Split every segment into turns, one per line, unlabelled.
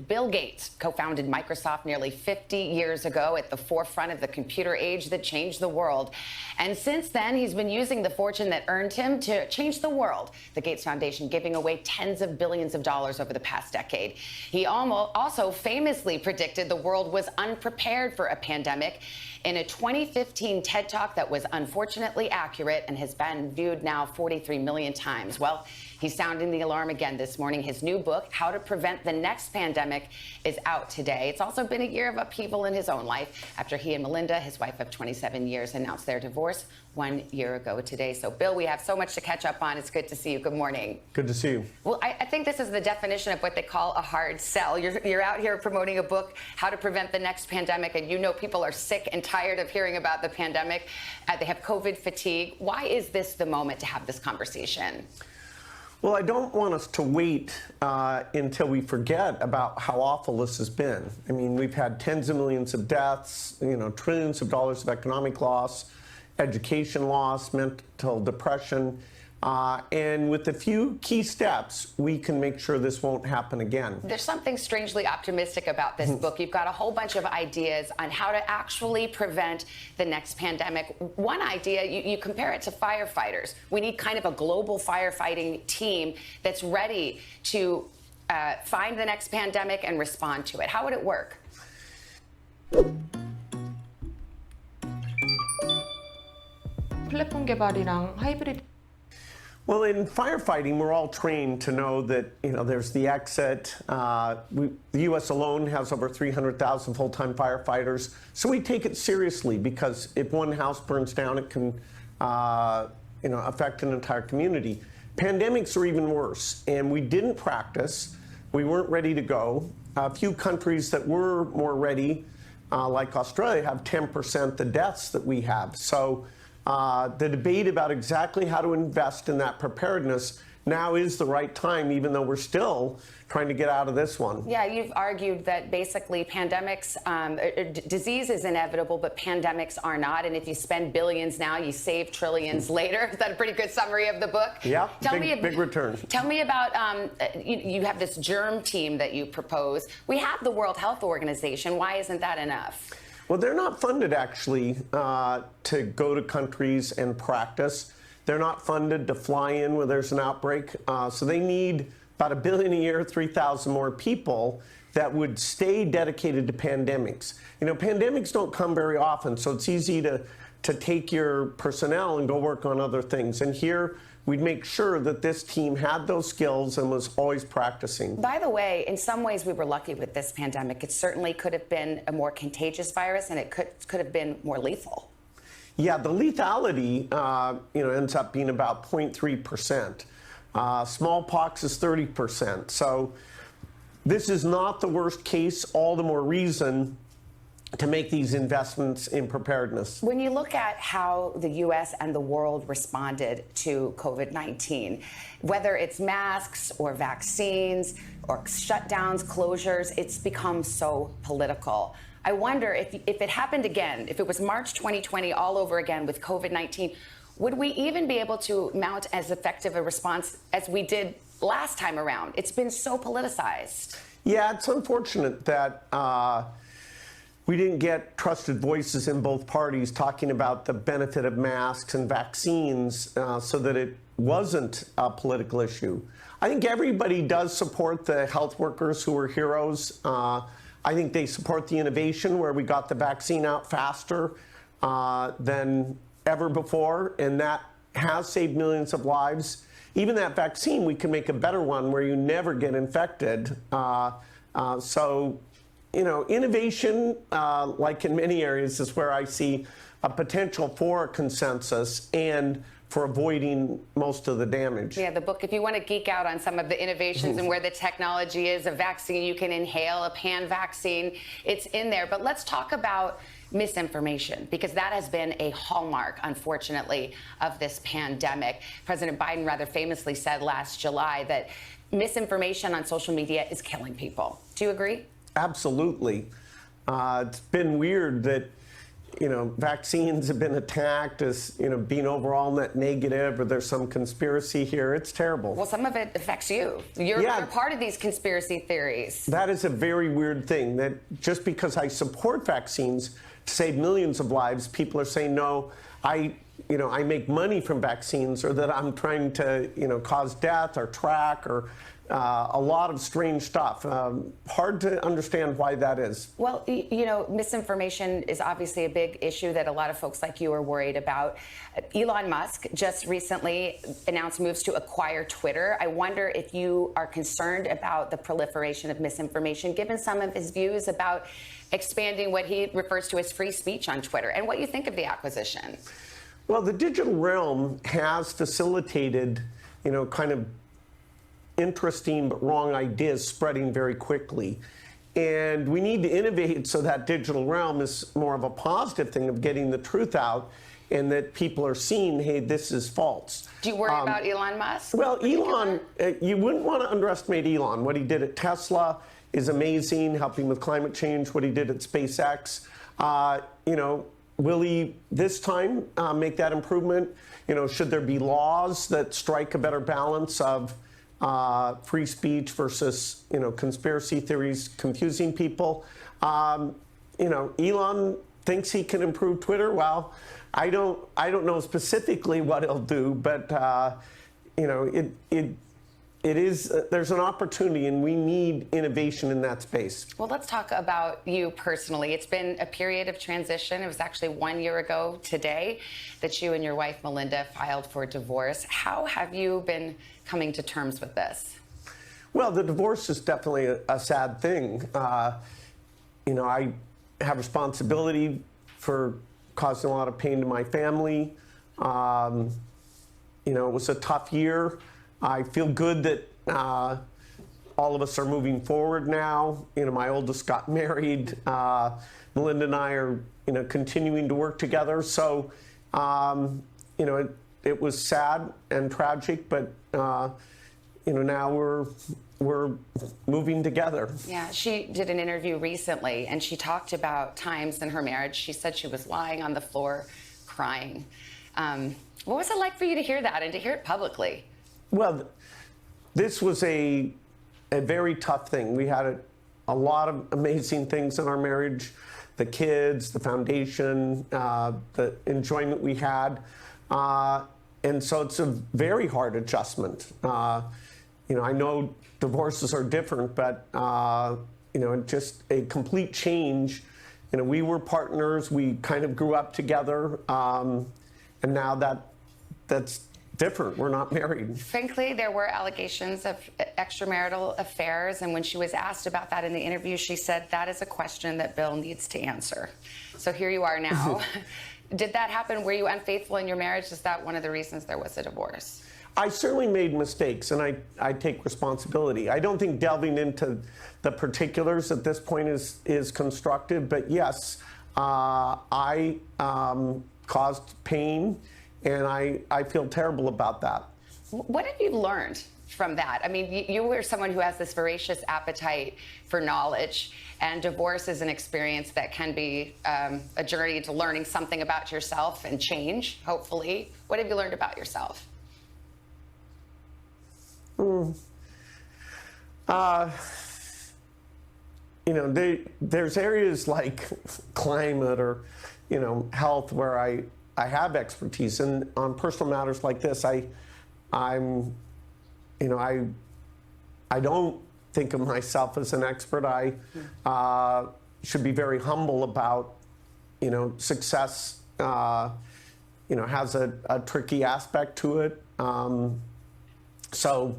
Bill Gates co-founded Microsoft nearly 50 years ago at the forefront of the computer age that changed the world. And since then, he's been using the fortune that earned him to change the world. The Gates Foundation giving away tens of billions of dollars over the past decade. He also famously predicted the world was unprepared for a pandemic in a 2015 TED Talk that was unfortunately accurate and has been viewed now 43 million times. Well, he's sounding the alarm again this morning. His new book, How to Prevent the Next Pandemic, is out today. It's also been a year of upheaval in his own life after he and Melinda, his wife of 27 years, announced their divorce 1 year ago today. So, Bill, we have so much to catch up on. It's good to see you. Good morning.
Good to see you.
Well, I think this is the definition of what they call a hard sell. You're out here promoting a book, How to Prevent the Next Pandemic, and you know people are sick and tired of hearing about the pandemic. They have COVID fatigue. Why is this the moment to have this conversation?
Well, I don't want us to wait until we forget about how awful this has been. I mean, we've had tens of millions of deaths, trillions of dollars of economic loss, education loss, mental depression, and with a few key steps, we can make sure this won't happen again.
There's something strangely optimistic about this book. You've got a whole bunch of ideas on how to actually prevent the next pandemic. One idea, you compare it to firefighters. We need kind of a global firefighting team that's ready to find the next pandemic and respond to it. How would it work?
플랫폼 개발이랑 하이브리드.
Well, in firefighting, we're all trained to know that, there's the exit. The U.S. alone has over 300,000 full-time firefighters. So we take it seriously because if one house burns down, it can, affect an entire community. Pandemics are even worse, and we didn't practice. We weren't ready to go. A few countries that were more ready, like Australia, have 10% the deaths that we have. So the debate about exactly how to invest in that preparedness now is the right time, even though we're still trying to get out of this one.
Yeah, you've argued that basically pandemics, disease is inevitable, but pandemics are not. And if you spend billions now, you save trillions later. Is that a pretty good summary of the book?
Yeah, big return.
Tell me about, you have this germ team that you propose. We have the World Health Organization. Why isn't that enough?
Well, they're not funded, actually, to go to countries and practice. They're not funded to fly in when there's an outbreak. So they need about $1 billion a year, 3,000 more people that would stay dedicated to pandemics. Pandemics don't come very often, so it's easy to take your personnel and go work on other things. And here, we'd make sure that this team had those skills and was always practicing.
By the way, in some ways we were lucky with this pandemic. It certainly could have been a more contagious virus, and it could have been more lethal.
Yeah, the lethality, ends up being about 0.3%. Smallpox is 30%. So this is not the worst case, all the more reason to make these investments in preparedness.
When you look at how the U.S. and the world responded to COVID-19, whether it's masks or vaccines or shutdowns, closures, it's become so political. I wonder if it happened again, if it was March 2020 all over again with COVID-19, would we even be able to mount as effective a response as we did last time around? It's been so politicized.
Yeah, it's unfortunate that we didn't get trusted voices in both parties talking about the benefit of masks and vaccines so that it wasn't a political issue. I think everybody does support the health workers who were heroes. I think they support the innovation where we got the vaccine out faster than ever before, and that has saved millions of lives. Even that vaccine, we can make a better one where you never get infected. Innovation, like in many areas, is where I see a potential for a consensus and for avoiding most of the damage.
Yeah, the book, if you want to geek out on some of the innovations and where the technology is, a vaccine you can inhale, a pan vaccine, it's in there. But let's talk about misinformation, because that has been a hallmark, unfortunately, of this pandemic. President Biden rather famously said last July that misinformation on social media is killing people. Do you agree?
Absolutely. It's been weird that vaccines have been attacked as, being overall net negative, or there's some conspiracy here. It's terrible.
Well, some of it affects you. You're part of these conspiracy theories.
That is a very weird thing, that just because I support vaccines to save millions of lives, people are saying, no, I make money from vaccines, or that I'm trying to, cause death or track, or a lot of strange stuff. Hard to understand why that is.
Well, misinformation is obviously a big issue that a lot of folks like you are worried about. Elon Musk just recently announced moves to acquire Twitter. I wonder if you are concerned about the proliferation of misinformation, given some of his views about expanding what he refers to as free speech on Twitter, and what you think of the acquisition.
Well, the digital realm has facilitated, kind of interesting but wrong ideas spreading very quickly. And we need to innovate so that digital realm is more of a positive thing of getting the truth out, and that people are seeing, hey, this is false.
Do you worry about Elon Musk?
Well, Elon, you wouldn't want to underestimate Elon. What he did at Tesla is amazing, helping with climate change. What he did at SpaceX, will he this time make that improvement? Should there be laws that strike a better balance of free speech versus, conspiracy theories confusing people? Elon thinks he can improve Twitter. Well, I don't know specifically what he'll do, but there's an opportunity, and we need innovation in that space.
Well, let's talk about you personally. It's been a period of transition. It was actually 1 year ago today that you and your wife, Melinda, filed for divorce. How have you been coming to terms with this?
Well, the divorce is definitely a sad thing. I have responsibility for causing a lot of pain to my family. It was a tough year. I feel good that all of us are moving forward now. My oldest got married. Melinda and I are, continuing to work together. So, it was sad and tragic, but now we're moving together.
Yeah, she did an interview recently, and she talked about times in her marriage. She said she was lying on the floor crying. What was it like for you to hear that and to hear it publicly?
Well, this was a very tough thing. We had a lot of amazing things in our marriage, the kids, the foundation, the enjoyment we had. And so it's a very hard adjustment. I know divorces are different, but, just a complete change. We were partners. We kind of grew up together. And now that's different. We're not married.
Frankly, there were allegations of extramarital affairs, and when she was asked about that in the interview, she said that is a question that Bill needs to answer. So here you are now. Did that happen? Were you unfaithful in your marriage? Is that one of the reasons there was a divorce?
I certainly made mistakes, and I take responsibility. I don't think delving into the particulars at this point is constructive, but yes, I caused pain, and I feel terrible about that.
What have you learned from that? I mean, you were someone who has this voracious appetite for knowledge, and divorce is an experience that can be a journey into learning something about yourself and change, hopefully. What have you learned about yourself?
There's areas like climate or, health where I have expertise, and on personal matters like this, I don't think of myself as an expert. I should be very humble about, success, has a tricky aspect to it. So,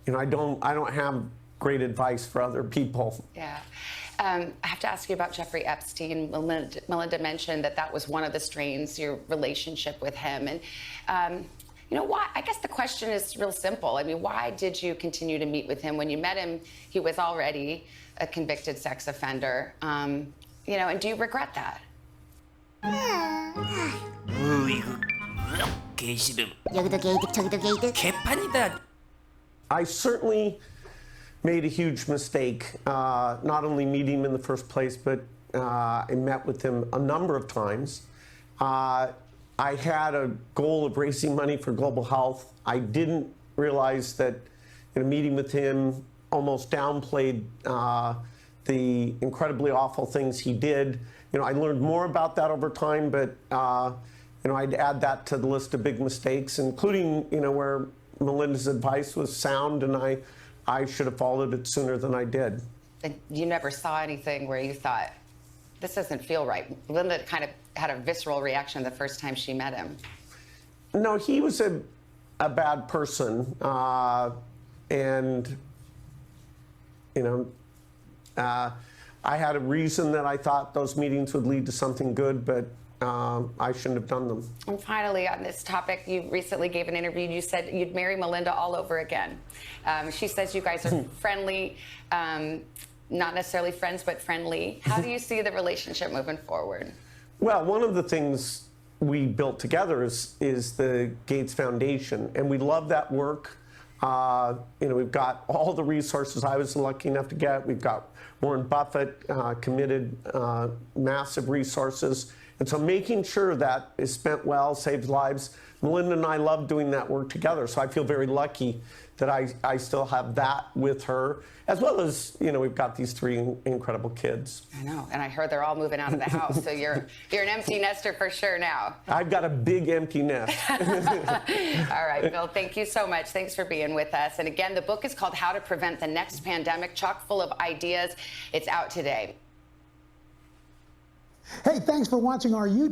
I don't have great advice for other people.
Yeah. I have to ask you about Jeffrey Epstein. Melinda mentioned that was one of the strains, your relationship with him. And, why? I guess the question is real simple. I mean, why did you continue to meet with him? When you met him, he was already a convicted sex offender. And do you regret that?
이거 개싫음.
여기도 게이득 저기도 게이득.
개판이다.
I certainly made a huge mistake, not only meeting him in the first place, but I met with him a number of times. I had a goal of raising money for global health. I didn't realize that in a meeting with him almost downplayed the incredibly awful things he did. I learned more about that over time, but I'd add that to the list of big mistakes, including where Melinda's advice was sound, and I should have followed it sooner than I did.
And you never saw anything where you thought, this doesn't feel right? Melinda kind of had a visceral reaction the first time she met him.
No, he was a bad person, and I had a reason that I thought those meetings would lead to something good, but I shouldn't have done them.
And finally, on this topic, you recently gave an interview. You said you'd marry Melinda all over again. She says you guys are friendly, not necessarily friends, but friendly. How do you see the relationship moving forward?
Well, one of the things we built together is the Gates Foundation, and we love that work. We've got all the resources I was lucky enough to get. We've got Warren Buffett committed massive resources. And so making sure that is spent well, saves lives. Melinda and I love doing that work together. So I feel very lucky that I still have that with her, as well as, we've got these 3 incredible kids.
I know, and I heard they're all moving out of the house, so you're an empty nester for sure now.
I've got a big empty nest.
All right, Bill, thank you so much. Thanks for being with us. And again, the book is called How to Prevent the Next Pandemic, chock full of ideas. It's out today.
Hey, thanks for watching our YouTube.